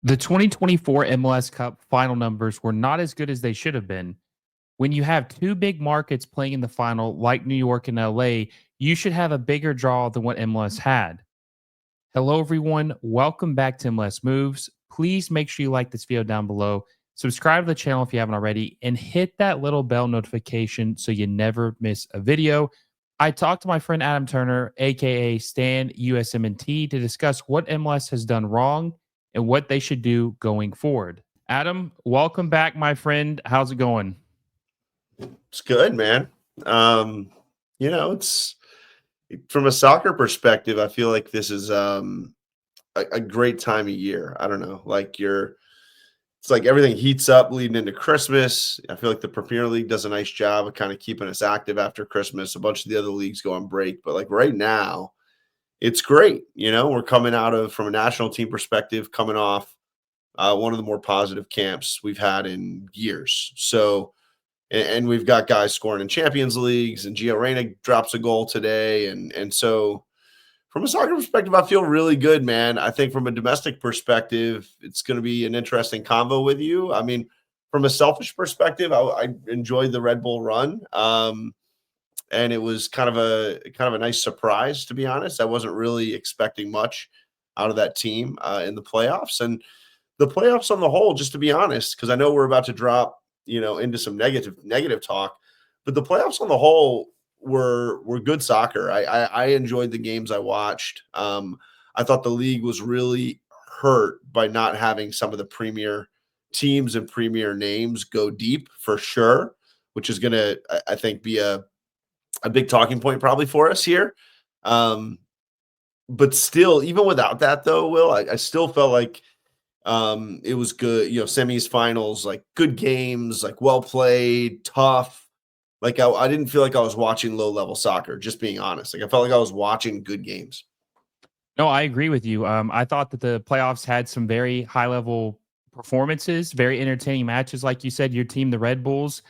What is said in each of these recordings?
The 2024 MLS Cup final numbers were not as good as they should have been. When you have two big markets playing in the final, like New York and LA, you should have a bigger draw than what MLS had. Hello, everyone. Welcome back to MLS Moves. Please make sure you like this video down below, subscribe to the channel if you haven't already, and hit that little bell notification so you never miss a video. I talked to my friend Adam Turner, aka Stan USMNT, to discuss what MLS has done wrong and what they should do going forward. Adam, welcome back, my friend. How's it going? It's good, man. It's from a soccer perspective, I feel like this is a great time of year. I don't know, it's like everything heats up leading into Christmas. I feel like the Premier League does a nice job of kind of keeping us active after Christmas. A bunch of the other leagues go on break, but like right now, it's great. We're coming out of, from a national team perspective, coming off one of the more positive camps we've had in years. So, and we've got guys scoring in Champions Leagues, and Gio Reyna drops a goal today. And so from a soccer perspective, I feel really good, man. I think from a domestic perspective, it's going to be an interesting convo with you. I mean, from a selfish perspective, I enjoyed the Red Bull run. And it was kind of a nice surprise, to be honest. I wasn't really expecting much out of that team in the playoffs. And the playoffs on the whole, just to be honest, because I know we're about to drop into some negative talk, but the playoffs on the whole were good soccer. I enjoyed the games I watched. I thought the league was really hurt by not having some of the premier teams and premier names go deep for sure, which is going to, I think, be a big talking point probably for us here. But still, even without that though, Will, I still felt like it was good, semis, finals, like good games, like well played, tough. Like I didn't feel like I was watching low level soccer, just being honest. Like I felt like I was watching good games. No, I agree with you. I thought that the playoffs had some very high level performances, very entertaining matches. Like you said, your team, the Red Bulls,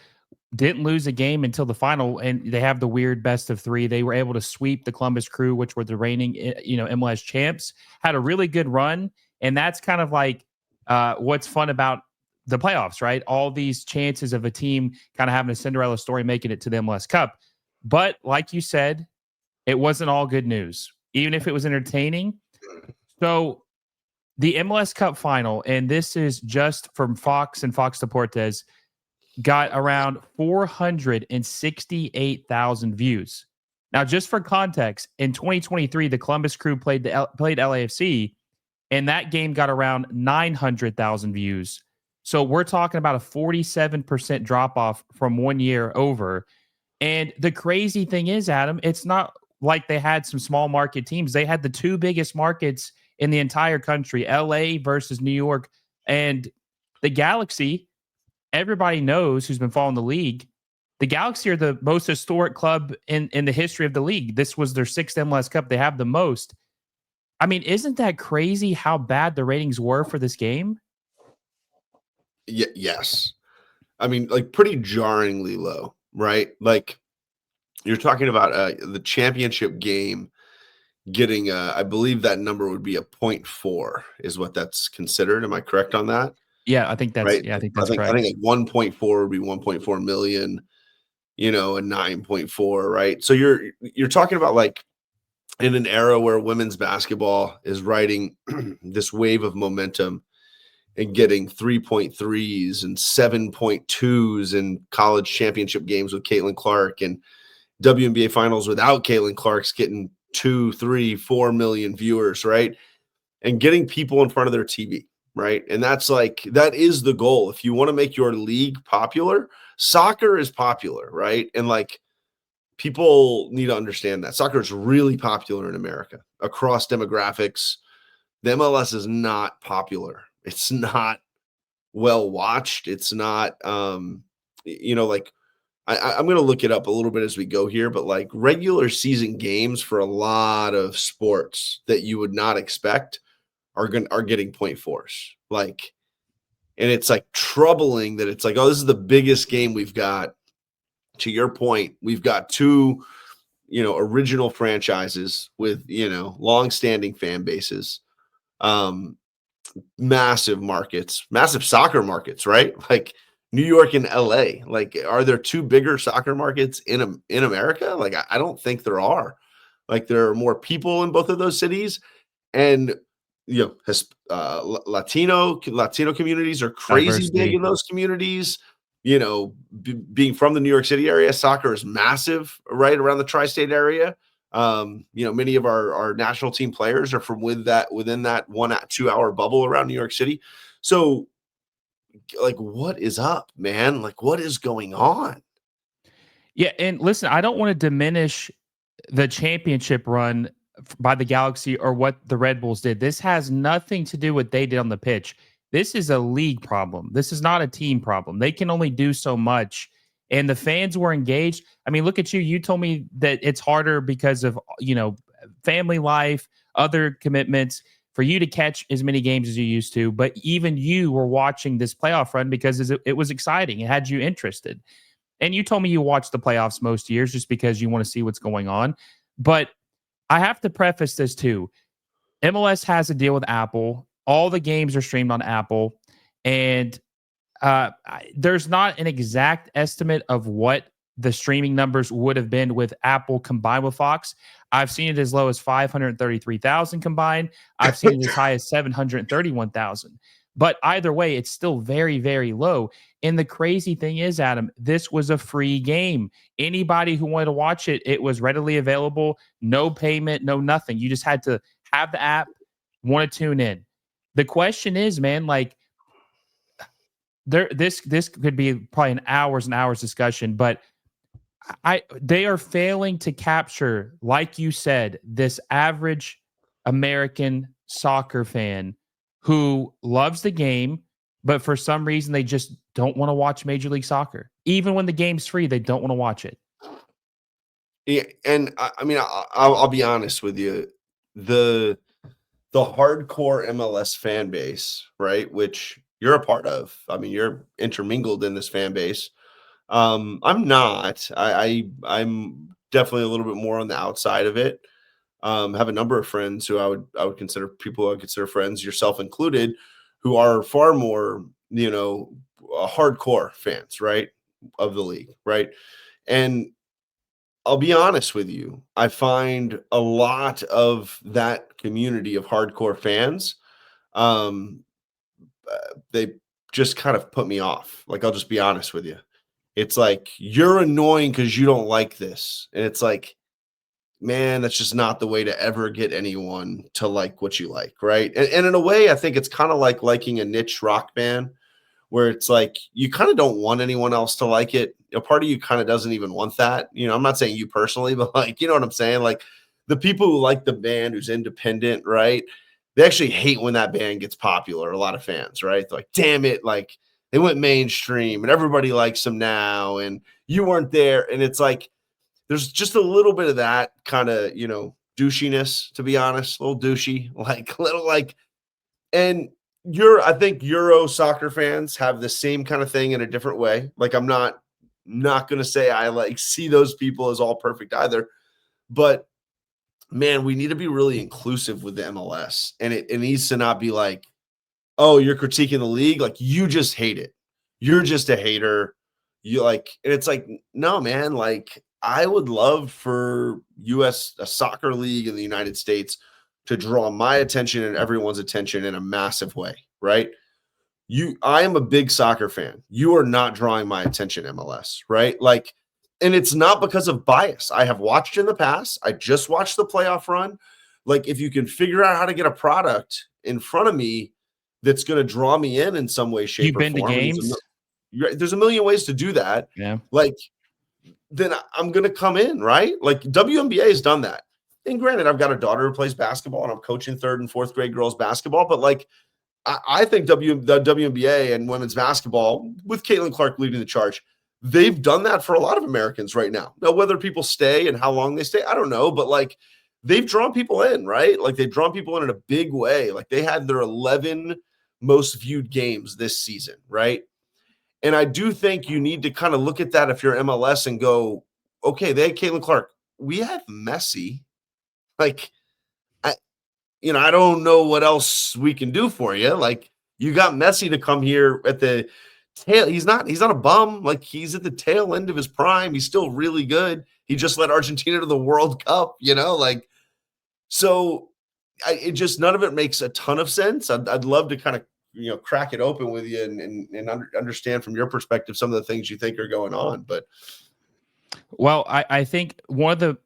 didn't lose a game until the final, and they have the weird best of three. They were able to sweep the Columbus Crew, which were the reigning, MLS champs. Had a really good run, and that's kind of like what's fun about the playoffs, right? All these chances of a team kind of having a Cinderella story, making it to the MLS Cup. But like you said, it wasn't all good news, even if it was entertaining. So the MLS Cup Final, and this is just from Fox and Fox Deportes, got around 468,000 views. Now, just for context, in 2023, the Columbus Crew played LAFC, and that game got around 900,000 views. So we're talking about a 47% drop off from 1 year over. And the crazy thing is, Adam, it's not like they had some small market teams. They had the two biggest markets in the entire country, LA versus New York, and the Galaxy. Everybody knows, who's been following the league, the Galaxy are the most historic club in the history of the league. This was their sixth MLS Cup. They have the most. I mean, isn't that crazy how bad the ratings were for this game? Yes. I mean, like pretty jarringly low, right? Like you're talking about the championship game getting, I believe that number would be a 0.4 is what that's considered. Am I correct on that? Yeah, I think that's Right. yeah, I think I that's think correct. like 1.4 would be 1.4 million, and 9.4, right? So you're talking about like in an era where women's basketball is riding this wave of momentum and getting 3.3s and 7.2s in college championship games with Caitlin Clark, and WNBA finals without Caitlin Clark's getting 2, 3, 4 million viewers, right? And getting people in front of their TV, right? And that is the goal. If you want to make your league popular, soccer is popular, right? And like people need to understand that soccer is really popular in America across demographics. The MLS is not popular. It's not well watched. It's not, like I'm going to look it up a little bit as we go here, but like regular season games for a lot of sports that you would not expect are getting 0.4s. Like, and it's like troubling that it's like, oh, this is the biggest game we've got. To your point, we've got two, original franchises with, long-standing fan bases. massive markets, massive soccer markets, right? Like New York and LA. Like, are there two bigger soccer markets in America? Like, I don't think there are. Like, there are more people in both of those cities, and Latino communities are crazy big in Diversity. those communities. Being from the New York City area, soccer is massive right around the tri-state area. Many of our national team players are from within that 1 2 hour bubble around New York City. So, like, what is up, man? Like, what is going on? Yeah, and listen, I don't want to diminish the championship run by the Galaxy or what the Red Bulls did. This has nothing to do with what they did on the pitch. This is a league problem. This is not a team problem. They can only do so much. And the fans were engaged. I mean, look at you. You told me that it's harder because of, family life, other commitments for you to catch as many games as you used to. But even you were watching this playoff run because it was exciting. It had you interested. And you told me you watch the playoffs most years just because you want to see what's going on. But I have to preface this too. MLS has a deal with Apple. All the games are streamed on Apple. And there's not an exact estimate of what the streaming numbers would have been with Apple combined with Fox. I've seen it as low as 533,000 combined. I've seen it as high as 731,000. But either way, it's still very, very low. And the crazy thing is, Adam, this was a free game. Anybody who wanted to watch it, it was readily available. No payment, no nothing. You just had to have the app, want to tune in. The question is, man, like, this could be probably an hours and hours discussion, but they are failing to capture, like you said, this average American soccer fan who loves the game, but for some reason they just don't want to watch Major League Soccer. Even when the game's free, they don't want to watch it. Yeah, and I mean, I'll be honest with you. The hardcore MLS fan base, right, which you're a part of. I mean, you're intermingled in this fan base. I'm not. I'm definitely a little bit more on the outside of it. Have a number of friends who I would consider people I would consider friends, yourself included, who are far more, hardcore fans, right, of the league, right? And I'll be honest with you, I find a lot of that community of hardcore fans, um, they just kind of put me off. Like, I'll just be honest with you. It's like, you're annoying because you don't like this. And it's like, man, that's just not the way to ever get anyone to like what you like, right? And in a way, I think it's kind of like liking a niche rock band where it's like you kind of don't want anyone else to like it. A part of you kind of doesn't even want that. I'm not saying you personally, but like, you know what I'm saying? Like the people who like the band who's independent, right? They actually hate when that band gets popular. A lot of fans, right? They're like, damn it, like they went mainstream and everybody likes them now, and you weren't there. And it's like there's just a little bit of that kind of, douchiness, to be honest, a little douchey, like little like and I think Euro soccer fans have the same kind of thing in a different way. Like I'm not going to say I like see those people as all perfect either, but man, we need to be really inclusive with the MLS, and it needs to not be like, oh, you're critiquing the league, like you just hate it. You're just a hater. You like, and it's like, no, man, like I would love for a soccer league in the United States to draw my attention and everyone's attention in a massive way, right? I am a big soccer fan. You are not drawing my attention, MLS, right? Like, and it's not because of bias. I have watched in the past. I just watched the playoff run. Like, if you can figure out how to get a product in front of me that's going to draw me in some way, shape, You've or been to form, and games? there's a million ways to do that. Yeah. Like, then I'm going to come in, right? Like WNBA has done that. And granted, I've got a daughter who plays basketball and I'm coaching third and fourth grade girls basketball, but like, I think the WNBA and women's basketball, with Caitlin Clark leading the charge, they've done that for a lot of Americans right now. Now, whether people stay and how long they stay, I don't know, but like they've drawn people in, right? Like they've drawn people in a big way. Like they had their 11 most viewed games this season, right? And I do think you need to kind of look at that if you're MLS and go, okay, they had Caitlin Clark. We have Messi. Like, I don't know what else we can do for you. Like, you got Messi to come here at the tail. He's not a bum. Like, he's at the tail end of his prime. He's still really good. He just led Argentina to the World Cup, like, so it just, none of it makes a ton of sense. I'd love to kind of, crack it open with you and understand from your perspective some of the things you think are going on. But Well, I think one of the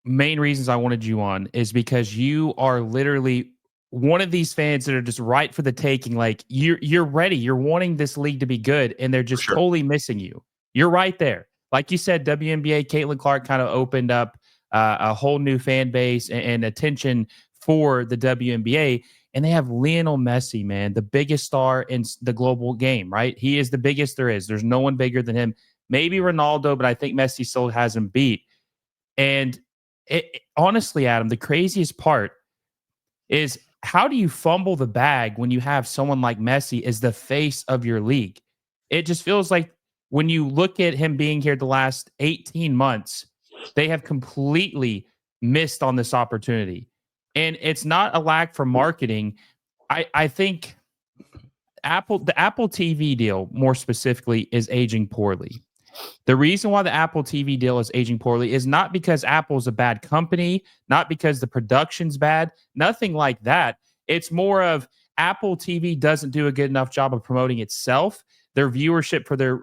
main reasons I wanted you on is because you are literally one of these fans that are just right for the taking. Like, you're ready. You're wanting this league to be good, and they're for just sure. totally missing you. You're right there. Like you said, WNBA, Caitlin Clark kind of opened up a whole new fan base and attention for the WNBA. And they have Lionel Messi, man, the biggest star in the global game, right? He is the biggest there is. There's no one bigger than him. Maybe Ronaldo, but I think Messi still has him beat. And honestly, Adam, the craziest part is, how do you fumble the bag when you have someone like Messi as the face of your league? It just feels like when you look at him being here the last 18 months, they have completely missed on this opportunity. And it's not a lack for marketing. I think the Apple TV deal, more specifically, is aging poorly. The reason why the Apple TV deal is aging poorly is not because Apple's a bad company, not because the production's bad, nothing like that. It's more of Apple TV doesn't do a good enough job of promoting itself. Their viewership for their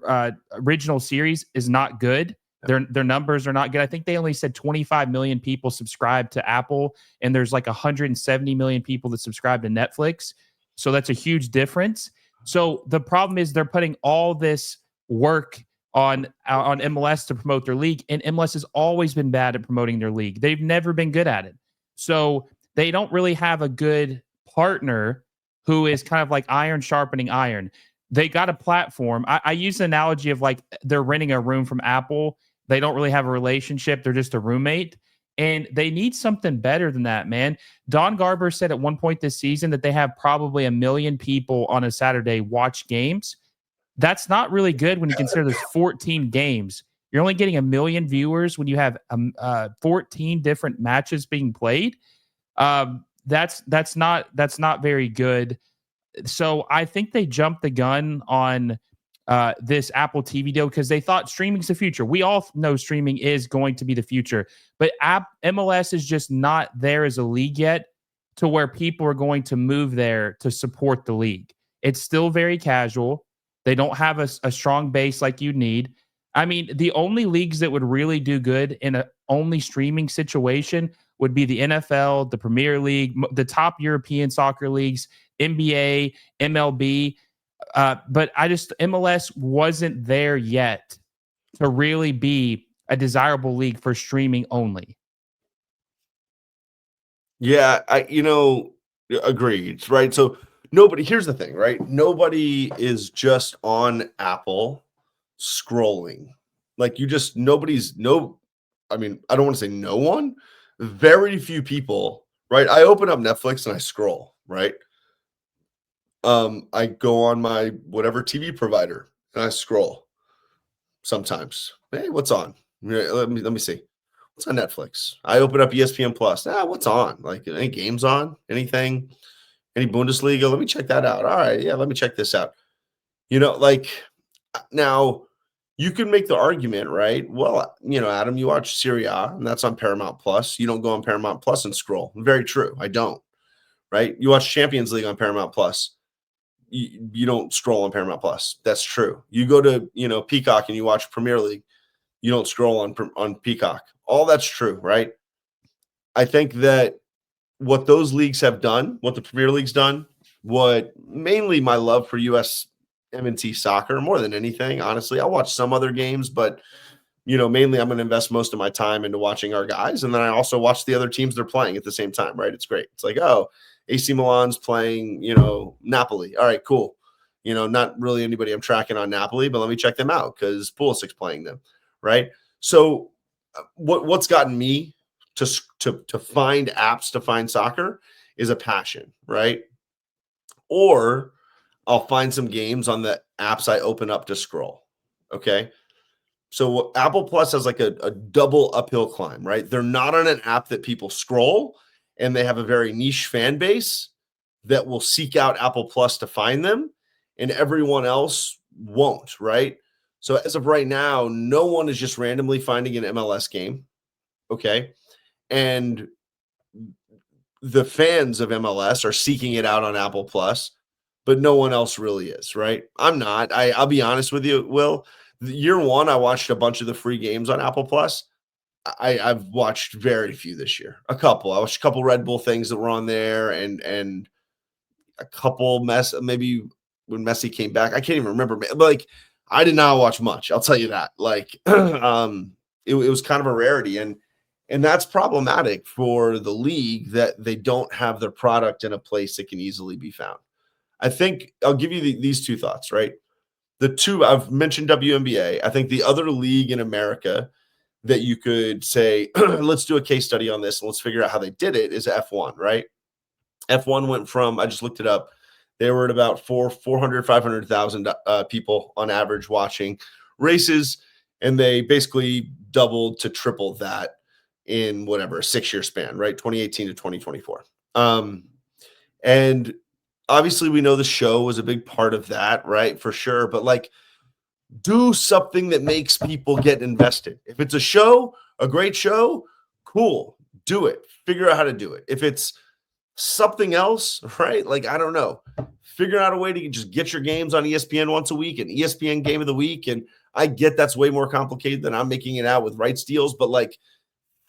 original series is not good. Their numbers are not good. I think they only said 25 million people subscribe to Apple, and there's like 170 million people that subscribe to Netflix. So that's a huge difference. So the problem is they're putting all this work on MLS to promote their league, and MLS has always been bad at promoting their league. They've never been good at it. So they don't really have a good partner who is kind of like iron sharpening iron. They got a platform. I use the analogy of like they're renting a room from Apple. They don't really have a relationship. They're just a roommate. And they need something better than that, man. Don Garber said at one point this season that they have probably 1 million people on a Saturday watch games. That's not really good when you consider there's 14 games. You're only getting 1 million viewers when you have 14 different matches being played. That's not very good. So I think they jumped the gun on this Apple TV deal because they thought streaming's the future. We all know streaming is going to be the future, but MLS is just not there as a league yet to where people are going to move there to support the league. It's still very casual. They don't have a strong base like you need. I mean, the only leagues that would really do good in a only streaming situation would be the NFL, the Premier League, the top European soccer leagues, NBA, MLB. But MLS wasn't there yet to really be a desirable league for streaming only. yeah, agreed, right? So here's the thing, right? Nobody is just on Apple scrolling. Like, I mean, I don't want to say no one, very few people, right? I open up Netflix and I scroll, right? I go on my whatever TV provider and I scroll sometimes. Hey, what's on? Let me see. What's on Netflix? I open up ESPN Plus. What's on? Like, any games on? Anything? Any Bundesliga? Let me check that out. All right, yeah, let me check this out. Like, now you can make the argument, right? Well, Adam, you watch Serie A, and that's on Paramount Plus. You don't go on Paramount Plus and scroll. Very true. I don't. Right? You watch Champions League on Paramount Plus. You don't scroll on Paramount Plus. That's true. You go to Peacock and you watch Premier League. You don't scroll on Peacock. All that's true, right? I think that what those leagues have done, what the Premier League's done, what mainly my love for USMNT soccer more than anything, honestly. I'll watch some other games, but mainly I'm going to invest most of my time into watching our guys, and then I also watch the other teams they're playing at the same time, right? It's great. It's like, oh, AC Milan's playing, Napoli. All right, cool. Not really anybody I'm tracking on Napoli, but let me check them out because Pulisic's playing them, right? So what's gotten me to find apps to find soccer is a passion, right? Or I'll find some games on the apps I open up to scroll. Okay. So Apple Plus has like a double uphill climb, right? They're not on an app that people scroll, and they have a very niche fan base that will seek out Apple Plus to find them, and everyone else won't, right? So as of right now, no one is just randomly finding an MLS game, okay? And the fans of MLS are seeking it out on Apple Plus, but no one else really is, right? I'm not. I'll be honest with you, Will. Year one, I watched a bunch of the free games on Apple Plus. I've watched very few this year. A couple. I watched a couple Red Bull things that were on there, and a couple maybe when Messi came back. I can't even remember. But like, I did not watch much. I'll tell you that. Like, it was kind of a rarity, and that's problematic for the league that they don't have their product in a place that can easily be found. I think I'll give you these two thoughts, right? The two I've mentioned WNBA. I think the other league in America that you could say, let's do a case study on this and let's figure out how they did it is F1, right? F1 went from, I just looked it up, they were at about 500,000 people on average watching races, and they basically doubled to triple that in whatever, a 6-year span, right? 2018 to 2024. And obviously we know the show was a big part of that, right? For sure. But like, do something that makes people get invested. If it's a show, a great show, cool, do it. Figure out how to do it. If it's something else, right? Like, I don't know, figure out a way to just get your games on ESPN once a week and ESPN Game of the Week. And I get that's way more complicated than I'm making it out with rights deals, but like,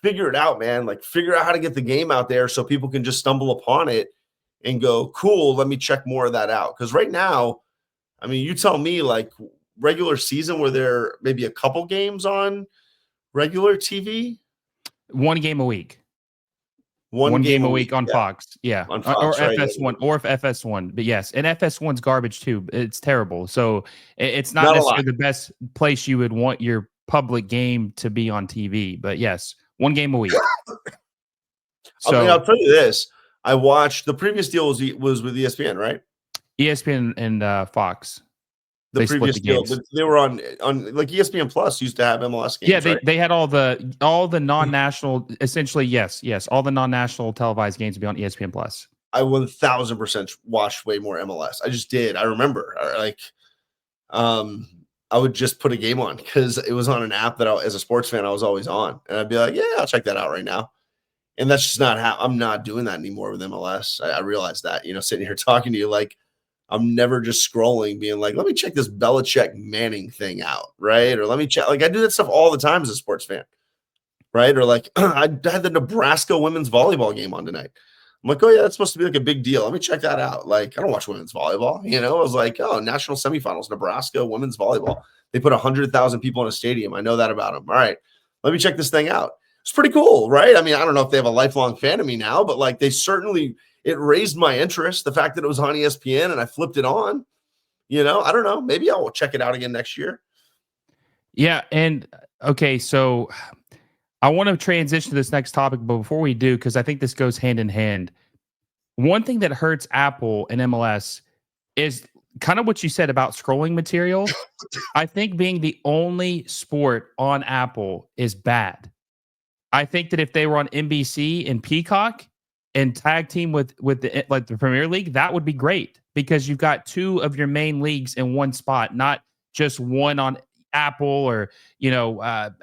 figure it out, man. Like, figure out how to get the game out there so people can just stumble upon it and go, cool, let me check more of that out. Because right now, I mean, you tell me, like, regular season where there maybe a couple games on regular TV? One game a week. One game a week on Fox. Yeah. On Fox, or right? FS1 or if FS1. But yes, and FS1's garbage too. It's terrible. So it's not Not necessarily the best place you would want your public game to be on TV. But yes, one game a week. So, I mean, I'll tell you this. I watched the previous deal was with ESPN, right? ESPN and Fox. The previous deal, but they were on like ESPN Plus used to have MLS games. Yeah, right? they had all the non-national, essentially, yes, all the non-national televised games would be on ESPN Plus. I 1000% watched way more MLS. I just did. I remember, like, I would just put a game on because it was on an app that as a sports fan, I was always on, and I'd be like, yeah, I'll check that out right now. And that's just not how I'm not doing that anymore with MLS. I realize that, sitting here talking to you, like, I'm never just scrolling, being like, let me check this Belichick Manning thing out, right? Or let me check. Like, I do that stuff all the time as a sports fan, right? Or like, I had the Nebraska women's volleyball game on tonight. I'm like, oh yeah, that's supposed to be like a big deal. Let me check that out. Like, I don't watch women's volleyball. I was like, oh, national semifinals, Nebraska women's volleyball. They put 100,000 people in a stadium. I know that about them. All right, let me check this thing out. It's pretty cool, right? I mean, I don't know if they have a lifelong fan of me now, but like, they certainly. It raised my interest, the fact that it was on ESPN and I flipped it on. I don't know. Maybe I'll check it out again next year. Yeah. And okay, so I want to transition to this next topic, but before we do, because I think this goes hand in hand. One thing that hurts Apple and MLS is kind of what you said about scrolling material. I think being the only sport on Apple is bad. I think that if they were on NBC and Peacock, and tag team with the Premier League, that would be great because you've got two of your main leagues in one spot, not just one on Apple or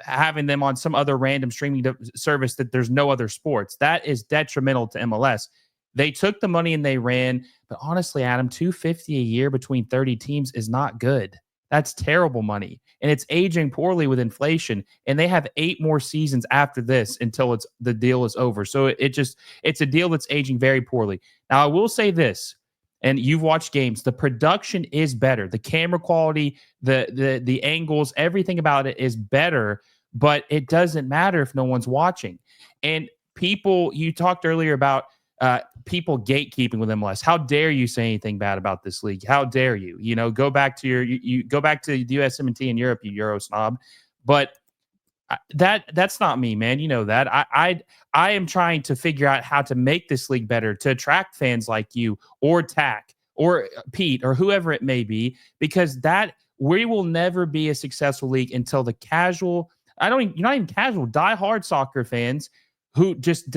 having them on some other random streaming service that there's no other sports. That is detrimental to MLS. They took the money and they ran, but honestly, Adam, $250 a year between 30 teams is not good. That's terrible money. And it's aging poorly with inflation. And they have 8 more seasons after this until the deal is over. So it's a deal that's aging very poorly. Now, I will say this, and you've watched games, the production is better. The camera quality, the angles, everything about it is better, but it doesn't matter if no one's watching. And you talked earlier about people gatekeeping with MLS. How dare you say anything bad about this league? How dare you? Go back to you go back to the USMNT in Europe, you Euro snob. But that's not me, man. You know that. I am trying to figure out how to make this league better to attract fans like you or Tack or Pete or whoever it may be, because we will never be a successful league until the casual, not even casual, diehard soccer fans who just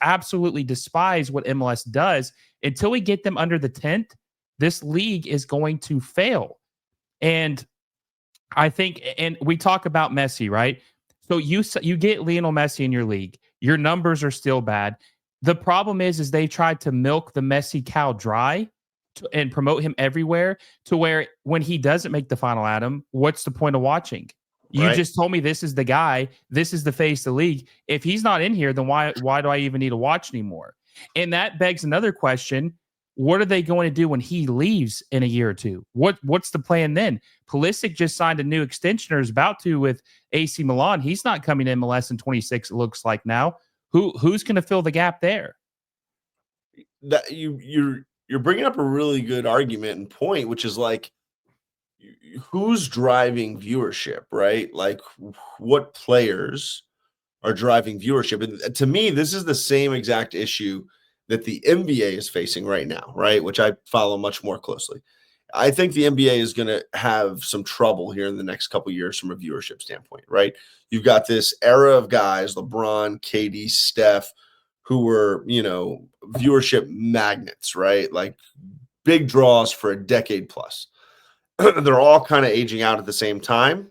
absolutely despise what MLS does. Until we get them under the tent, this league is going to fail. And I think, and we talk about Messi, right? So you get Lionel Messi in your league. Your numbers are still bad. The problem is they tried to milk the Messi cow dry and promote him everywhere to where when he doesn't make the final, Adam, what's the point of watching? You Right. just told me this is the guy, this is the face of the league. If he's not in here, then why do I even need to watch anymore? And that begs another question. What are they going to do when he leaves in a year or two? What's the plan then? Pulisic just signed a new extension or is about to with AC Milan. He's not coming to MLS in 26, it looks like now. Who's going to fill the gap there? That you're bringing up a really good argument and point, which is like who's driving viewership, right? Like what players are driving viewership? And to me, this is the same exact issue that the NBA is facing right now, right? Which I follow much more closely. I think the NBA is going to have some trouble here in the next couple of years from a viewership standpoint, right? You've got this era of guys, LeBron, KD, Steph, who were, viewership magnets, right? Like big draws for a decade plus. They're all kind of aging out at the same time.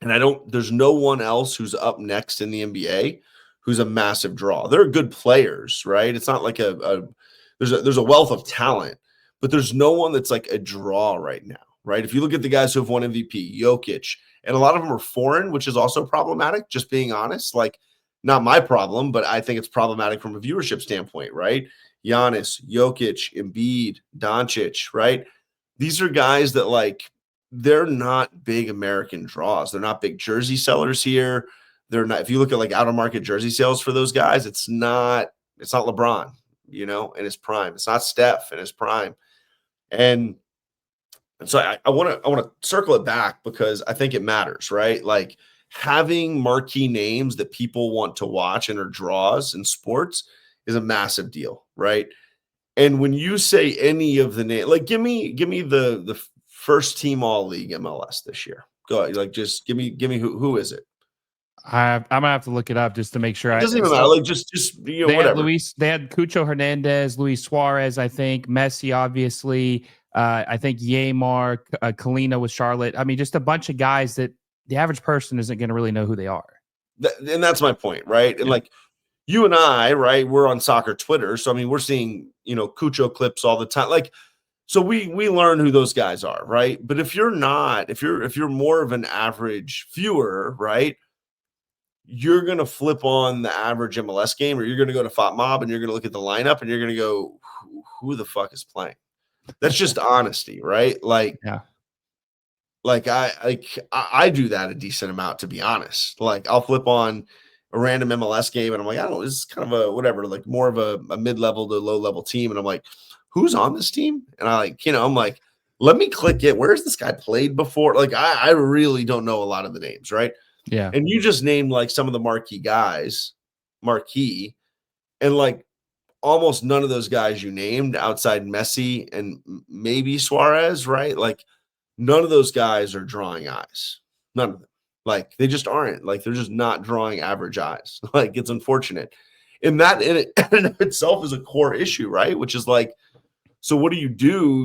And there's no one else who's up next in the NBA who's a massive draw. They're good players, right? It's not like there's a wealth of talent, but there's no one that's like a draw right now, right? If you look at the guys who have won MVP, Jokic, and a lot of them are foreign, which is also problematic, just being honest. Like, not my problem, but I think it's problematic from a viewership standpoint, right? Giannis, Jokic, Embiid, Doncic, right? These are guys that they're not big American draws. They're not big jersey sellers here. They're not, if you look at like out of market jersey sales for those guys, it's not LeBron, in his prime. It's not Steph in his prime. And so I want to circle it back because I think it matters, right? Like having marquee names that people want to watch and are draws in sports is a massive deal, right? And when you say any of the name, like give me the first team all league MLS this year. Go ahead, like just give me who is it? I'm gonna have to look it up just to make sure. It doesn't even matter. Like just whatever. They had Cucho Hernandez, Luis Suarez, I think Messi, obviously. I think Yeimar, Kalina with Charlotte. I mean, just a bunch of guys that the average person isn't going to really know who they are. And that's my point, right? And like you and I, right? We're on soccer Twitter, so I mean, we're seeing Cucho clips all the time. Like, so we learn who those guys are, right? But if you're more of an average viewer, right? You're going to flip on the average MLS game, or you're going to go to FotMob and you're going to look at the lineup and you're going to go, who the fuck is playing? That's just honesty, right? Like, yeah. Like I do that a decent amount, to be honest. Like I'll flip on a random MLS game and I'm like, I don't know, this is kind of a whatever, like more of a mid-level to low-level team. And I'm like, who's on this team? And I'm like, let me click it. Where's this guy played before? Like I really don't know a lot of the names, right? Yeah. And you just named like some of the marquee, and like almost none of those guys you named outside Messi and maybe Suarez, right? Like none of those guys are drawing eyes. None of them. Like they just aren't. Like they're just not drawing average eyes. Like it's unfortunate. And that in and of itself is a core issue, right? Which is like, so what do?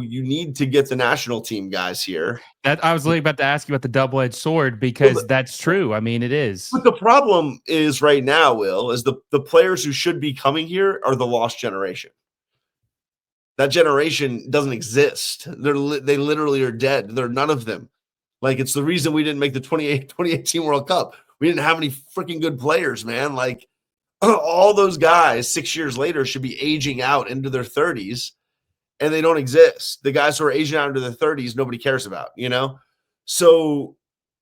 You need to get the national team guys here. That I was literally about to ask you about the double-edged sword because that's true. I mean, it is. But the problem is right now, Will, is the players who should be coming here are the lost generation. That generation doesn't exist. They literally are dead. They're none of them. Like it's the reason we didn't make the 2018 World Cup. We didn't have any freaking good players, man. Like all those guys 6 years later should be aging out into their 30s. And they don't exist. The guys who are aging out into their 30s, nobody cares about, So,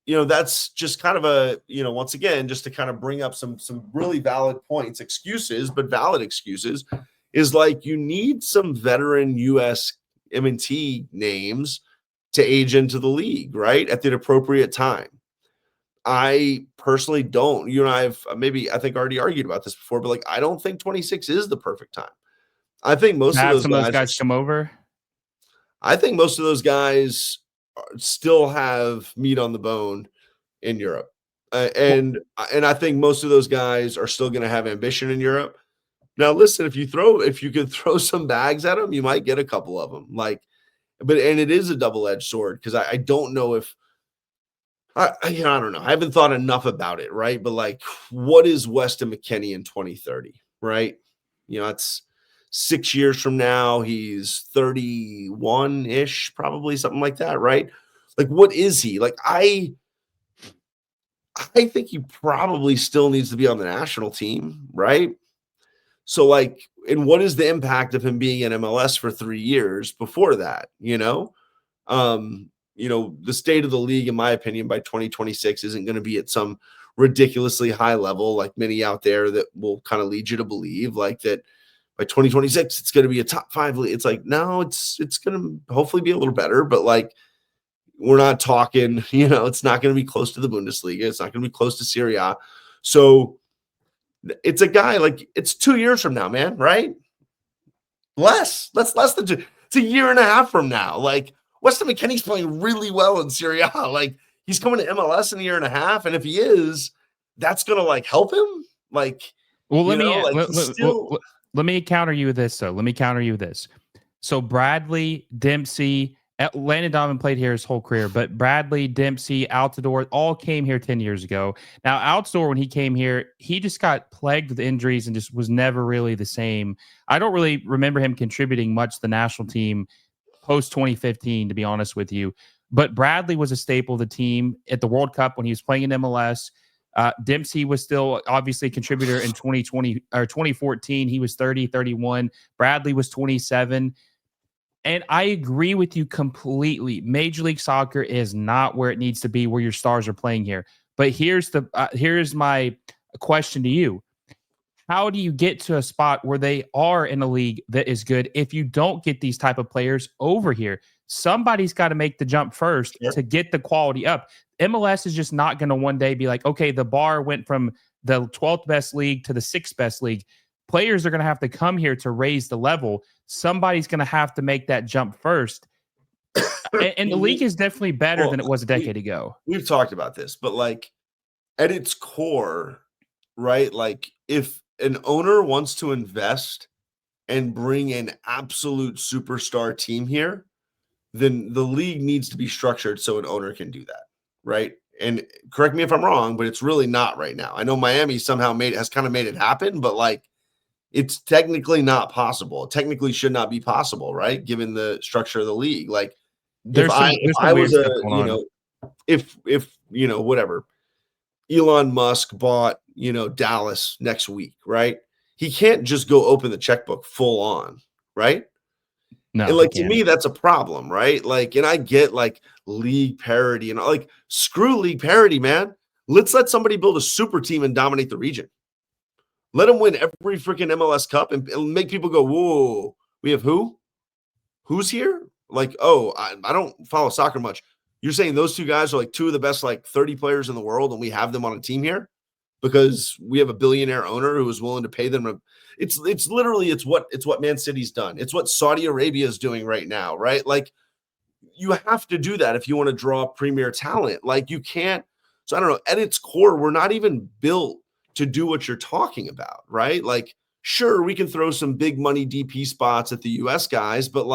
that's just kind of a, once again, just to kind of bring up some really valid points, excuses, but valid excuses, is like you need some veteran USMNT names to age into the league, right? At the appropriate time. I personally don't. You and I have I think already argued about this before, but like I don't think 26 is the perfect time. I think most of those guys come over. I think most of those guys still have meat on the bone in Europe. And I think most of those guys are still going to have ambition in Europe. Now, listen, if you could throw some bags at them, you might get a couple of them. And it is a double-edged sword because I don't know if I don't know. I haven't thought enough about it, right? But what is Weston McKennie in 2030, right? It's 6 years from now. He's 31-ish, probably something like that, right? What is he? I think he probably still needs to be on the national team, right? So, and what is the impact of him being in MLS for 3 years before that, the state of the league, in my opinion, by 2026 isn't going to be at some ridiculously high level, like many out there that will kind of lead you to believe that by 2026, it's going to be a top 5 league. It's no, it's going to hopefully be a little better, but we're not talking, it's not going to be close to the Bundesliga. It's not going to be close to Serie A. So it's a guy it's 2 years from now, man, right? That's less than 2. It's a year and a half from now. Weston McKennie's playing really well in Serie A. He's coming to MLS in a year and a half. And if he is, that's going to help him. Well, let me counter you with this. So let me counter you with this. So Bradley, Dempsey, Landon Donovan played here his whole career, but Bradley, Dempsey, Altidore all came here 10 years ago. Now, Altidore, when he came here, he just got plagued with injuries and just was never really the same. I don't really remember him contributing much to the national team post 2015, to be honest with you. But Bradley was a staple of the team at the World Cup when he was playing in MLS. Dempsey was still obviously a contributor in 2020 or 2014. He was 30, 31. Bradley was 27. And I agree with you completely. Major League Soccer is not where it needs to be, where your stars are playing here. But here's my question to you. How do you get to a spot where they are in a league that is good if you don't get these type of players over here? Somebody's got to make the jump first to get the quality up. MLS is just not going to one day be like, okay, the bar went from the 12th best league to the 6th best league. Players are going to have to come here to raise the level. Somebody's going to have to make that jump first. And the league is definitely better than it was a decade ago. We've talked about this, but at its core, right? If an owner wants to invest and bring an absolute superstar team here, then the league needs to be structured so an owner can do that, right? And correct me if I'm wrong, but it's really not right now. I know Miami somehow has kind of made it happen, but it's technically not possible. It technically should not be possible, right? Given the structure of the league. If I was whatever, Elon Musk bought, Dallas next week, right? He can't just go open the checkbook full on, right? No, and to me, that's a problem, right? And I get league parity and screw league parity, man. Let's let somebody build a super team and dominate the region. Let them win every freaking MLS Cup and make people go, whoa, we have who? Who's here? I don't follow soccer much. You're saying those two guys are 2 of the best 30 players in the world and we have them on a team here because we have a billionaire owner who is willing to pay them. It's what Man City's done. It's what Saudi Arabia is doing right now, right? You have to do that if you want to draw premier talent. You can't. So I don't know. At its core, we're not even built to do what you're talking about, right? Sure, we can throw some big money DP spots at the US guys, but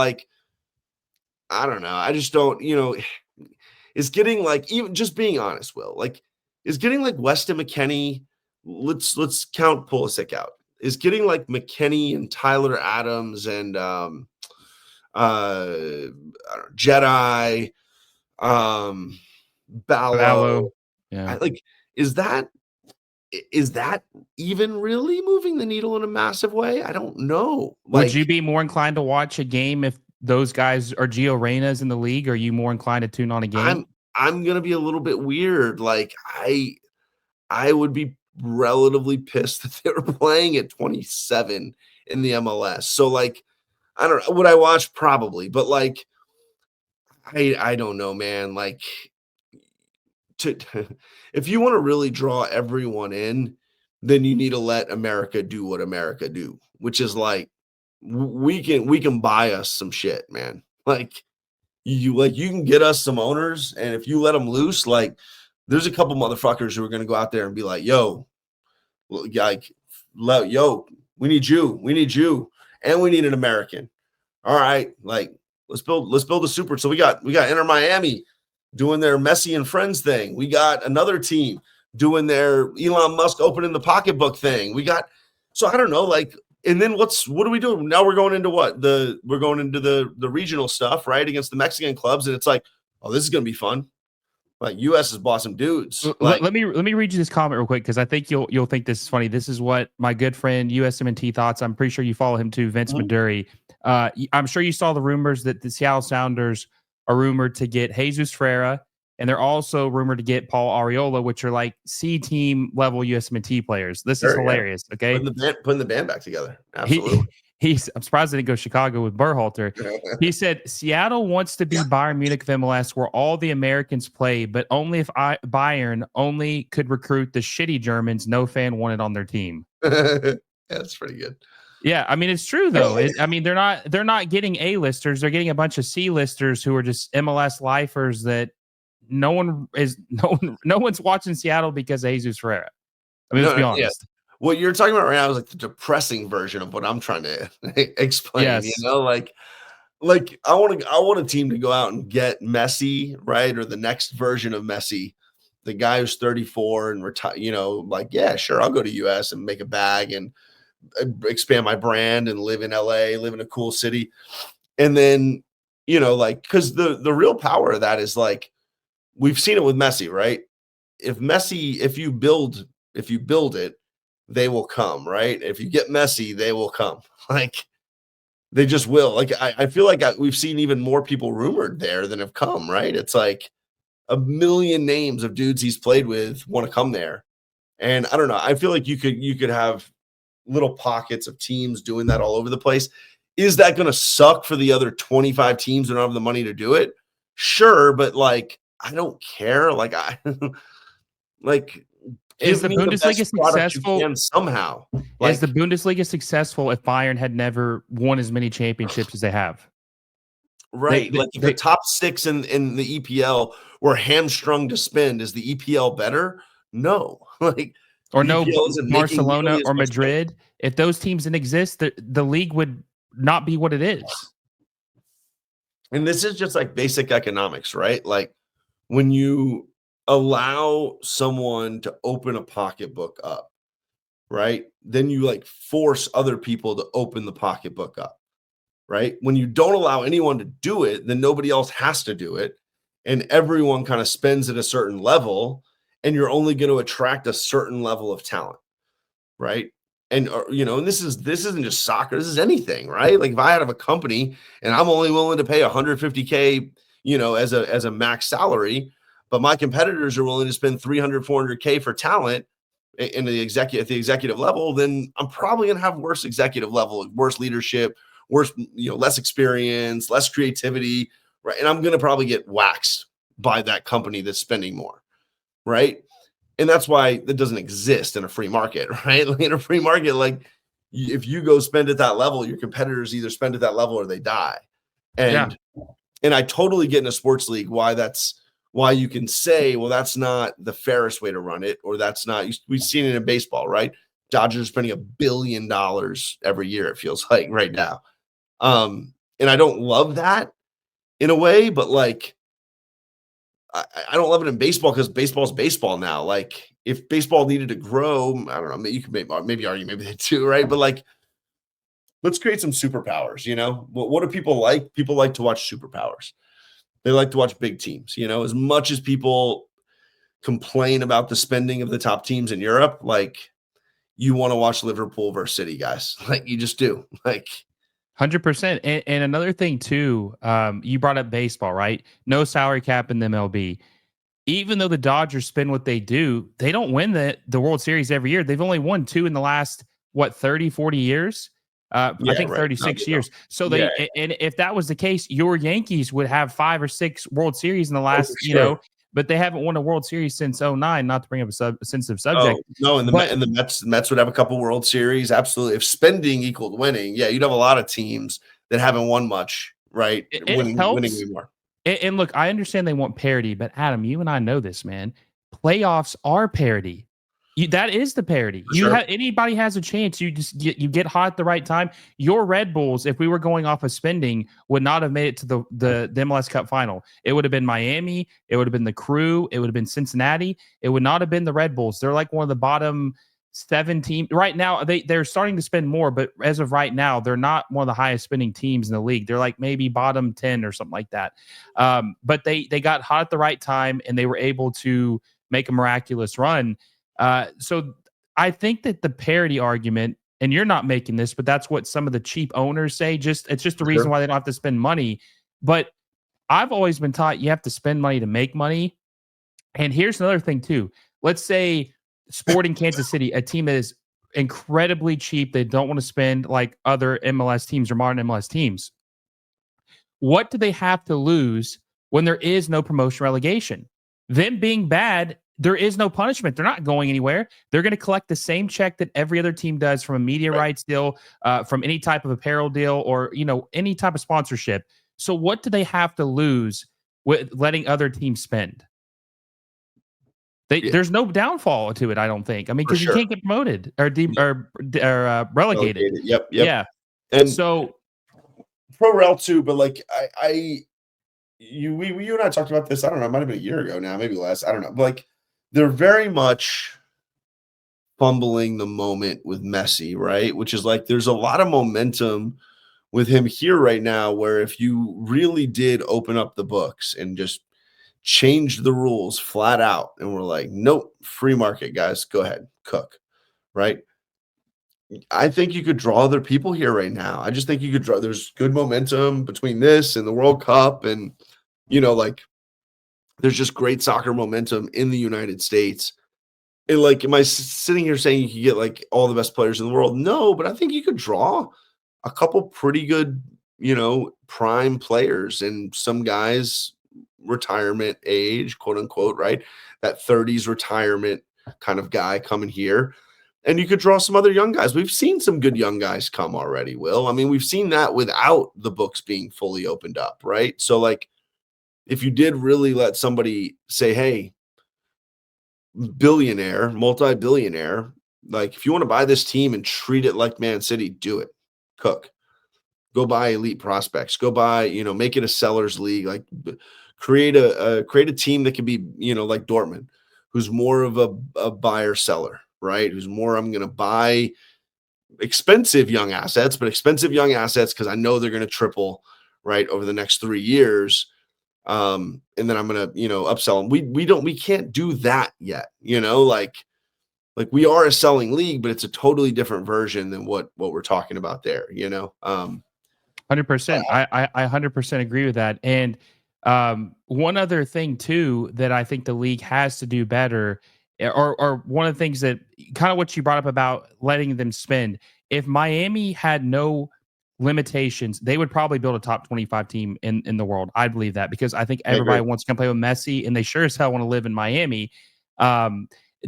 I don't know. I just don't, is getting even just being honest, Will, is getting Weston McKennie, let's count Pulisic out. Is getting McKennie and Tyler Adams and Jedi, Ballo. Yeah. Is that even really moving the needle in a massive way? I don't know. Would you be more inclined to watch a game if those guys are Gio Reyna's in the league? Are you more inclined to tune on a game? I'm gonna be a little bit weird. I would be relatively pissed that they were playing at 27 in the MLS. So I don't know. Would I watch? Probably, but I don't know, man. If you want to really draw everyone in, then you need to let America do what America do, which is we can buy us some shit, man. You can get us some owners, and if you let them loose, there's a couple motherfuckers who are going to go out there and be like, yo, like, we need you, and we need an American. All right, like let's build a super. So we got Inter Miami doing their Messi and Friends thing. We got another team doing their Elon Musk opening the pocketbook thing. So I don't know, like, and then what are we doing now? We're going into the regional stuff, right, against the Mexican clubs, and it's like, oh, this is gonna be fun. Like, US has bought some dudes. Like, let me read you this comment real quick, because I think you'll think this is funny. This is what my good friend USMNT thoughts. I'm pretty sure you follow him too, Vince Maduri. I'm sure you saw the rumors that the Seattle Sounders are rumored to get Jesus Ferreira, and they're also rumored to get Paul Arriola, which are like C team level USMNT players. This is hilarious. Yeah. Okay, putting the band back together. Absolutely. I'm surprised they didn't go Chicago with Berhalter. He said Seattle wants to be Bayern Munich of MLS, where all the Americans play, but only if Bayern only could recruit the shitty Germans no fan wanted on their team. Yeah, that's pretty good. Yeah, I mean, it's true though. I mean, they're not getting A-listers. They're getting a bunch of C-listers who are just MLS lifers that no one's watching Seattle because of Jesus Ferreira. I mean, let's be honest. Yeah. What you're talking about right now is like the depressing version of what I'm trying to explain. Yes. You know, like I want a team to go out and get Messi, right, or the next version of Messi, the guy who's 34 and retire. You know, like, yeah, sure, I'll go to US and make a bag and expand my brand and live in LA, live in a cool city, and then, you know, like, because the real power of that is, like, we've seen it with Messi, right? If you build it, they will come, right? If you get Messi, they will come. Like, they just will. Like, I feel like we've seen even more people rumored there than have come, right? It's like a million names of dudes he's played with want to come there. And I don't know. I feel like you could have little pockets of teams doing that all over the place. Is that going to suck for the other 25 teams that don't have the money to do it? Sure, but, like, I don't care. Like, like, is the Bundesliga successful somehow? Is the Bundesliga successful if Bayern had never won as many championships as they have? Right. Like, if the top 6 in the EPL were hamstrung to spend, is the EPL better? No. Like, or no, Barcelona or Madrid. If those teams didn't exist, the league would not be what it is. And this is just like basic economics, right? Like, when you allow someone to open a pocketbook up, right? Then you, like, force other people to open the pocketbook up, right? When you don't allow anyone to do it, then nobody else has to do it. And everyone kind of spends at a certain level, and you're only going to attract a certain level of talent, right? And, you know, and this isn't just soccer. This is anything, right? Like, if I have a company and I'm only willing to pay $150K, you know, as a max salary, but my competitors are willing to spend 300, 400K for talent at the executive level, then I'm probably going to have worse executive level, worse leadership, worse, you know, less experience, less creativity, right? And I'm going to probably get waxed by that company that's spending more, right? And that's why that doesn't exist in a free market, right? Like, in a free market, like, if you go spend at that level, your competitors either spend at that level or they die. And I totally get in a sports league why you can say, well, that's not the fairest way to run it, or that's not. We've seen it in baseball, right? Dodgers are spending $1 billion every year, it feels like, right now. And I don't love that in a way, but, like, I don't love it in baseball because baseball's baseball now. Like, if baseball needed to grow, I don't know, you could maybe argue maybe they do, right? But, like, let's create some superpowers, you know? What do people like? People like to watch superpowers. They like to watch big teams, you know, as much as people complain about the spending of the top teams in Europe. Like, you want to watch Liverpool versus City, guys. Like, you just do. Like, 100%. And another thing too, you brought up baseball, right? No salary cap in the MLB. Even though the Dodgers spend what they do, they don't win the World Series every year. They've only won 2 in the last, 30, 40 years? I think 36 years. So and if that was the case, your Yankees would have 5 or 6 World Series in the last, you know, but they haven't won a World Series since 2009, not to bring up a sensitive subject. Oh, no, and the Mets would have a couple World Series. Absolutely. If spending equaled winning, yeah, you'd have a lot of teams that haven't won much, right? Winning more. And look, I understand they want parity, but Adam, you and I know this, man. playoffs are parity. That is the parity. For sure. Anybody has a chance. You just get hot at the right time. Your Red Bulls, if we were going off of spending, would not have made it to the MLS Cup Final. It would have been Miami. It would have been the Crew. It would have been Cincinnati. It would not have been the Red Bulls. They're like one of the bottom 7 teams right now. They're starting to spend more, but as of right now, they're not one of the highest spending teams in the league. They're like maybe bottom 10 or something like that. But they got hot at the right time, and they were able to make a miraculous run. So I think that the parity argument, and you're not making this, but that's what some of the cheap owners say. It's just the reason why they don't have to spend money. But I've always been taught you have to spend money to make money. And here's another thing too. Let's say Sporting Kansas City, a team that is incredibly cheap. They don't want to spend like other MLS teams or modern MLS teams. What do they have to lose when there is no promotion relegation? Them being bad, there is no punishment. They're not going anywhere. They're going to collect the same check that every other team does from a media rights deal, from any type of apparel deal, or any type of sponsorship. So what do they have to lose with letting other teams spend? There's no downfall to it, I don't think. I mean, because you can't get promoted or relegated. Yep. Yeah. And so pro rel too, but like you and I talked about this. I don't know. It might have been a year ago now, maybe less. I don't know. But like they're very much fumbling the moment with Messi, right? Which is like there's a lot of momentum with him here right now. Where if you really did open up the books and just changed the rules flat out and we're like, nope, free market, guys, go ahead, cook, right? I think you could draw other people here right now. I just think you could draw. There's good momentum between this and the World Cup, and like there's just great soccer momentum in the United States. And like, am I sitting here saying you could get like all the best players in the world? No, but I think you could draw a couple pretty good, prime players and some guys retirement age, quote unquote, right? That 30s retirement kind of guy coming here. And you could draw some other young guys. We've seen some good young guys come already, Will. I mean, we've seen that without the books being fully opened up, right? So, like, if you did really let somebody say, hey, billionaire, multi-billionaire, like, if you want to buy this team and treat it like Man City, do it. Cook. Go buy elite prospects. Go buy, make it a sellers league. Like, create a team that can be, like Dortmund, who's more of a buyer seller, right? Who's more, I'm going to buy expensive young assets because I know they're going to triple, right, over the next 3 years. And then I'm going to, upsell them. We can't do that yet, like we are a selling league, but it's a totally different version than what we're talking about there, 100%. I 100% agree with that. And one other thing too that I think the league has to do better, or one of the things that kind of what you brought up about letting them spend. If Miami had no limitations, they would probably build a top 25 team in the world. I believe that because I think everybody wants to come play with Messi, and they sure as hell want to live in Miami.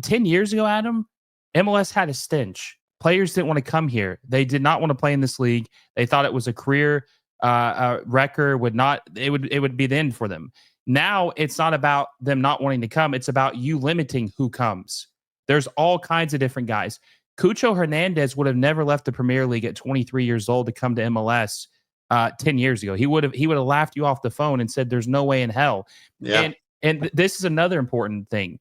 10 years ago, Adam, MLS had a stench. Players didn't want to come here. They did not want to play in this league. They thought it was a career wrecker. It would be the end for them. Now it's not about them not wanting to come. It's about you limiting who comes. There's all kinds of different guys. Cucho Hernandez would have never left the Premier League at 23 years old to come to MLS 10 years ago. He would have laughed you off the phone and said, "There's no way in hell." Yeah. And this is another important thing.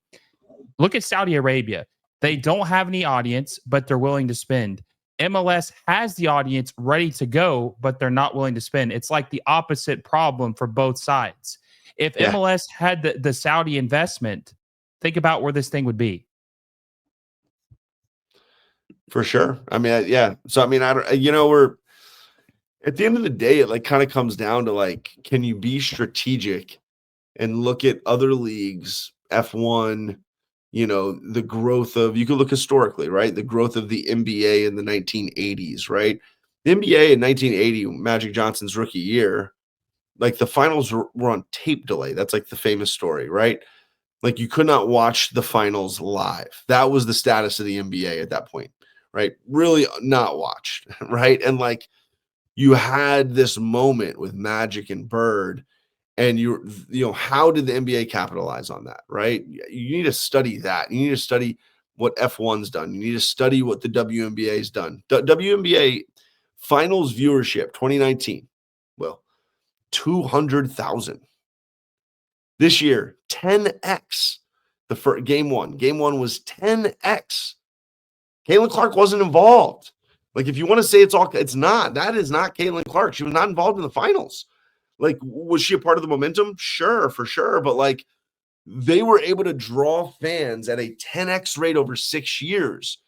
Look at Saudi Arabia. They don't have any audience, but they're willing to spend. MLS has the audience ready to go, but they're not willing to spend. It's like the opposite problem for both sides. If MLS had the Saudi investment, think about where this thing would be. For sure. I mean, yeah. So, I mean, I don't, we're at the end of the day, it like kind of comes down to like, can you be strategic and look at other leagues, F1, the growth of, you could look historically, right? The growth of the NBA in the 1980s, right? The NBA in 1980, Magic Johnson's rookie year, like the finals were on tape delay. That's like the famous story, right? Like you could not watch the finals live. That was the status of the NBA at that point, right? Really not watched, right? And like you had this moment with Magic and Bird, And how did the NBA capitalize on that, right? You need to study that. You need to study what F1's done. You need to study what the WNBA's done. WNBA Finals viewership 2019, well, 200,000. This year, 10x. The first game one was 10x. Caitlin Clark wasn't involved. Like, if you want to say it's not. That is not Caitlin Clark. She was not involved in the finals. Like, was she a part of the momentum? Sure, for sure. But like, they were able to draw fans at a 10x rate over 6 years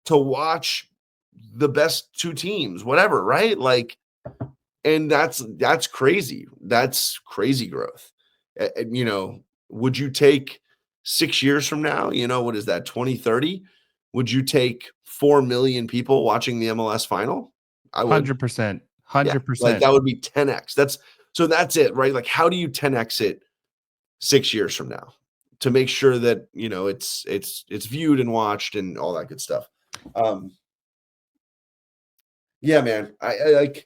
to watch the best two teams, whatever, right? Like, and that's crazy. That's crazy growth. And, would you take 6 years from now, what is that, 2030? Would you take 4 million people watching the MLS final? I would. 100%. Yeah, 100%. like that would be 10x. That's it, right? Like, how do you 10x it 6 years from now to make sure that it's viewed and watched and all that good stuff? Yeah, man. I like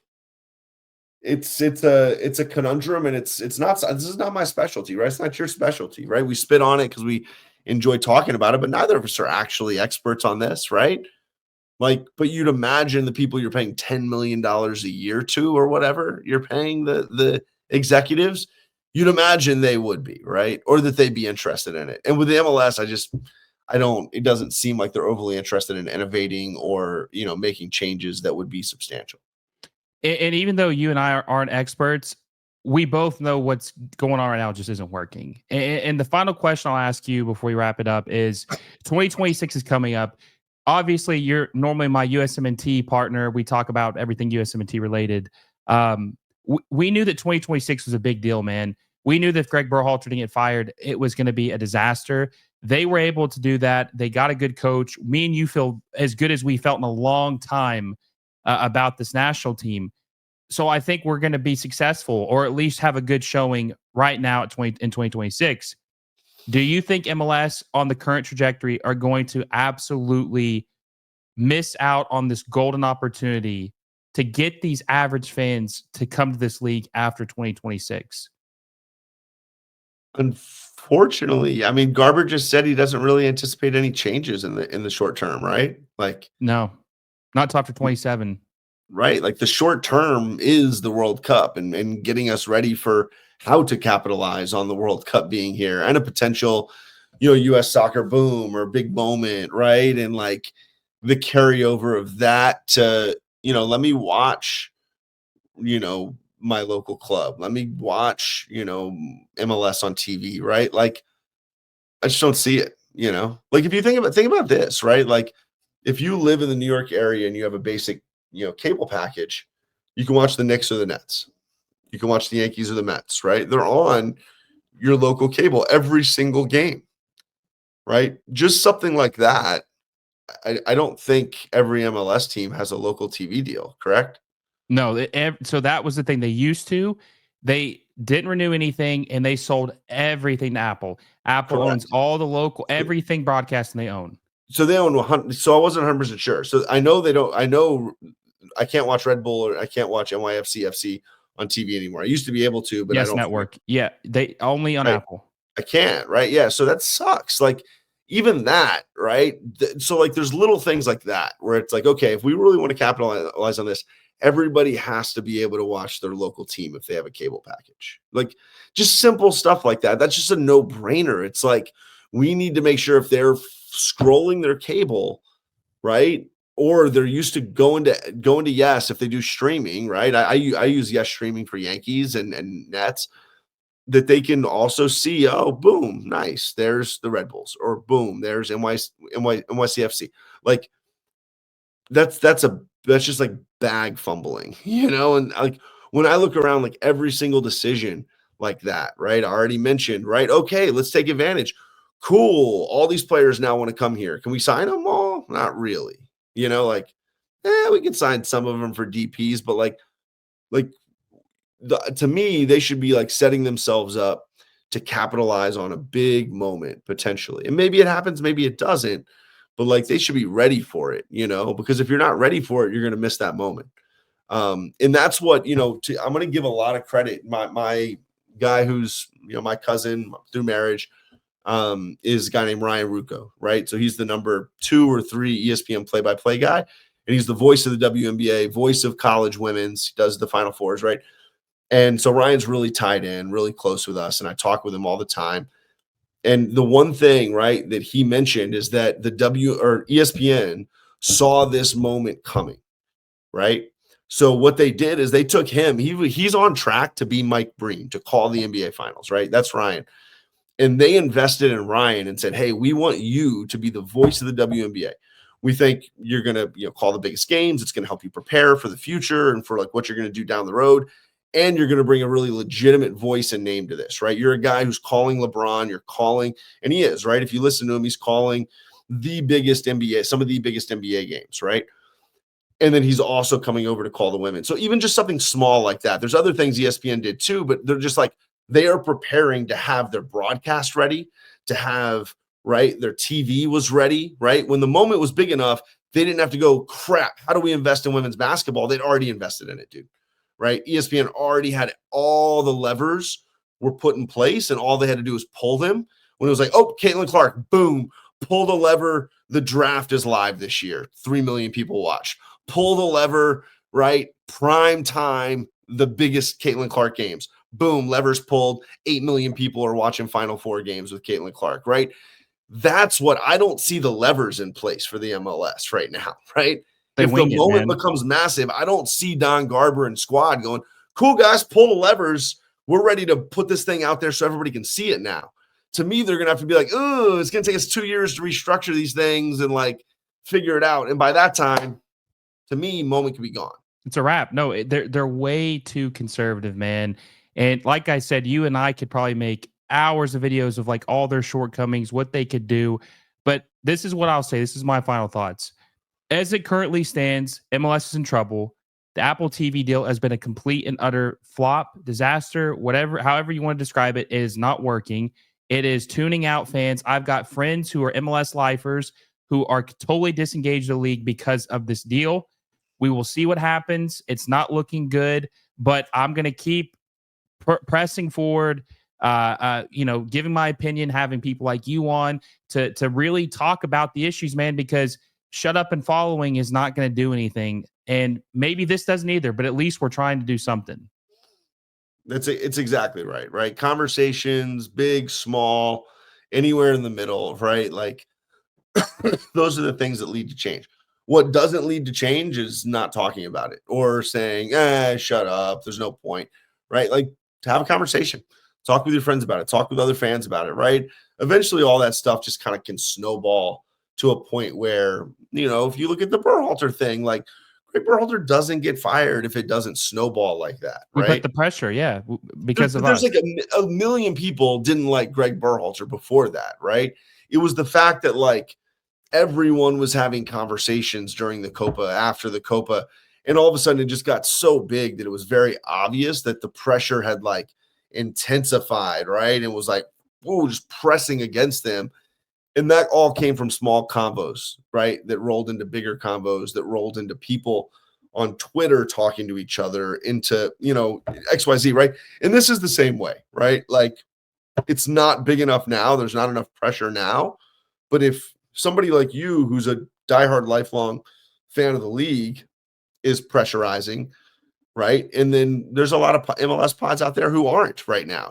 it's a conundrum, and it's not. This is not my specialty, right? It's not your specialty, right? We spit on it because we enjoy talking about it, but neither of us are actually experts on this, right? Like, but you'd imagine the people you're paying $10 million a year to, or whatever you're paying the executives, you'd imagine they would be, right? Or that they'd be interested in it. And with the MLS, it doesn't seem like they're overly interested in innovating or, making changes that would be substantial. And even though you and I aren't experts, we both know what's going on right now just isn't working. And the final question I'll ask you before we wrap it up is 2026 is coming up. Obviously, you're normally my USMNT partner. We talk about everything USMNT related. We knew that 2026 was a big deal, man. We knew that if Greg Berhalter didn't get fired, it was going to be a disaster. They were able to do that. They got a good coach. Me and you feel as good as we felt in a long time about this national team. So I think we're going to be successful, or at least have a good showing right now in 2026. Do you think MLS on the current trajectory are going to absolutely miss out on this golden opportunity to get these average fans to come to this league after 2026? Unfortunately, I mean, Garber just said he doesn't really anticipate any changes in the short term, right? Like, no, not till after 27. Right. Like, the short term is the World Cup and getting us ready for how to capitalize on the World Cup being here and a potential, US soccer boom or big moment, right? And like the carryover of that to, let me watch, my local club. Let me watch, MLS on TV, right? Like, I just don't see it, Like, if you think about this, right? Like, if you live in the New York area and you have a basic, cable package, you can watch the Knicks or the Nets. You can watch the Yankees or the Mets, right? They're on your local cable every single game, right? Just something like that. I don't think every MLS team has a local TV deal, correct? No, so that was the thing. They used to. They didn't renew anything, and they sold everything to Apple. Apple Correct. owns all the local, everything broadcasting they own. So they own 100. So I wasn't 100% sure. So I know they don't. I know I can't watch Red Bull or I can't watch NYFC FC on TV anymore. I used to be able to, but I don't. Network. Yeah, they only on Right. Apple. I can't, right? Yeah. So that sucks. Like, even that, right? So like, there's little things like that where it's like, okay, if we really want to capitalize on this, everybody has to be able to watch their local team if they have a cable package. Like, just simple stuff like that. That's just a no-brainer. It's like, we need to make sure if they're scrolling their cable, right? Or they're used to going to Yes if they do streaming, right? I use Yes streaming for Yankees and Nets, that they can also see, oh, boom, nice, there's the Red Bulls, or boom, there's NYCFC. Like, that's just like bag fumbling, and like, when I look around, like, every single decision like that, right? I already mentioned, right? Okay, let's take advantage. Cool. All these players now want to come here. Can we sign them all? Not really. Like, we can sign some of them for DPs, but like to me, they should be like setting themselves up to capitalize on a big moment potentially. And maybe it happens, maybe it doesn't, but like, they should be ready for it, because if you're not ready for it, you're going to miss that moment. And that's what, I'm going to give a lot of credit. My guy who's, my cousin through marriage, is a guy named Ryan Rucco, right? So he's the number 2 or 3 ESPN play-by-play guy, and he's the voice of the WNBA, voice of college women's. He does the Final Fours, right? And so Ryan's really tied in, really close with us, and I talk with him all the time. And the one thing, right, that he mentioned is that the ESPN saw this moment coming, right? So what they did is they took him. He's on track to be Mike Breen, to call the NBA Finals, right? That's Ryan. And they invested in Ryan and said, hey, we want you to be the voice of the WNBA. We think you're going to call the biggest games. It's going to help you prepare for the future and for like what you're going to do down the road. And you're going to bring a really legitimate voice and name to this, right? You're a guy who's calling LeBron. You're calling, and he is, right? If you listen to him, he's calling the biggest NBA, some of the biggest NBA games, right? And then he's also coming over to call the women. So even just something small like that. There's other things ESPN did too, but they're just like, they are preparing to have their broadcast ready, to have, right, their TV was ready, right? When the moment was big enough, they didn't have to go, crap, how do we invest in women's basketball? They'd already invested in it, dude, right? ESPN already had all the levers were put in place, and all they had to do was pull them. When it was like, oh, Caitlin Clark, boom, pull the lever, the draft is live this year. 3 million people watch. Pull the lever, right? Prime time, the biggest Caitlin Clark games. Boom, levers pulled. 8 million people are watching Final Four games with Caitlin Clark, right? That's what I don't see the levers in place for the MLS right now, right? If the moment becomes massive, I don't see Don Garber and squad going, cool, guys, pull the levers. We're ready to put this thing out there so everybody can see it now. To me, they're going to have to be like, oh, it's going to take us 2 years to restructure these things and like figure it out. And by that time, to me, moment can be gone. It's a wrap. No, they're way too conservative, man. And like I said, you and I could probably make hours of videos of like all their shortcomings, what they could do. But this is what I'll say. This is my final thoughts. As it currently stands, MLS is in trouble. The Apple TV deal has been a complete and utter flop, disaster, whatever, however you want to describe it, is not working. It is tuning out fans. I've got friends who are MLS lifers who are totally disengaged the league because of this deal. We will see what happens. It's not looking good, but I'm going to keep pressing forward, giving my opinion, having people like you on to really talk about the issues, man, because shut up and following is not going to do anything. And maybe this doesn't either, but at least we're trying to do something. It's exactly right, right? Conversations, big, small, anywhere in the middle, right? Like those are the things that lead to change. What doesn't lead to change is not talking about it or saying, shut up, there's no point, right? Like to have a conversation, talk with your friends about it, talk with other fans about it, right? Eventually all that stuff just kind of can snowball to a point where, if you look at the Berhalter thing, like Greg Berhalter doesn't get fired if it doesn't snowball like that, right? We put the pressure, yeah, because there's like a million people didn't like Greg Berhalter before that, right? It was the fact that like everyone was having conversations during the Copa, after the Copa, and all of a sudden it just got so big that it was very obvious that the pressure had like intensified, right? And was like, whoa, just pressing against them. And that all came from small combos, right? That rolled into bigger combos, that rolled into people on Twitter talking to each other, into, XYZ, right? And this is the same way, right? Like it's not big enough now. There's not enough pressure now. But if somebody like you, who's a diehard lifelong fan of the league, is pressurizing, right? And then there's a lot of MLS pods out there who aren't right now,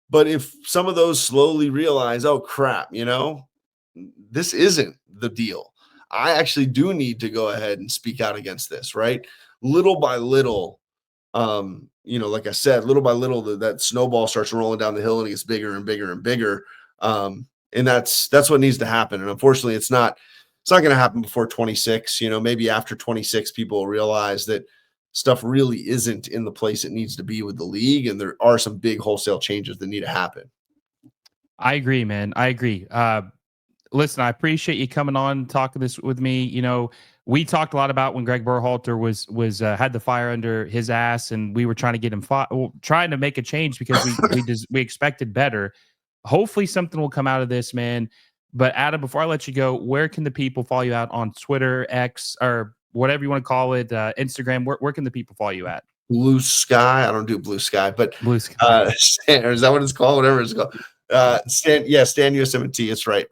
But if some of those slowly realize, oh, crap, this isn't the deal. I actually do need to go ahead and speak out against this, right? Little by little, like I said, little by little, that snowball starts rolling down the hill and it gets bigger and bigger and bigger. And that's what needs to happen. And unfortunately, it's not going to happen before 26. Maybe after 26, people will realize that stuff really isn't in the place it needs to be with the league, and there are some big wholesale changes that need to happen. I agree, man. I agree. Listen, I appreciate you coming on talking this with me. We talked a lot about when Greg Berhalter was had the fire under his ass, and we were trying to get him trying to make a change because we expected better. Hopefully, something will come out of this, man. But Adam, before I let you go, where can the people follow you out on Twitter, X, or whatever you want to call it, Instagram? Where can the people follow you at? Blue Sky. I don't do Blue Sky, but Blue Sky. Stan, or is that what it's called? Whatever it's called. Stan USMNT. It's right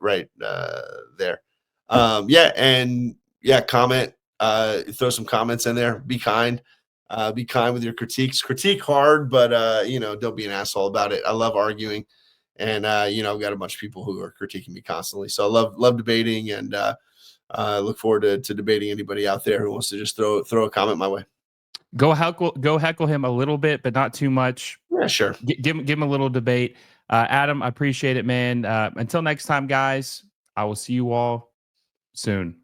there. Yeah, and yeah, comment. Throw some comments in there. Be kind. Be kind with your critiques. Critique hard, but don't be an asshole about it. I love arguing, and I've got a bunch of people who are critiquing me constantly. So I love debating, and look forward to debating anybody out there who wants to just throw a comment my way. Go heckle him a little bit, but not too much. Yeah, sure. Give him a little debate. Adam, I appreciate it, man. Until next time, guys, I will see you all soon.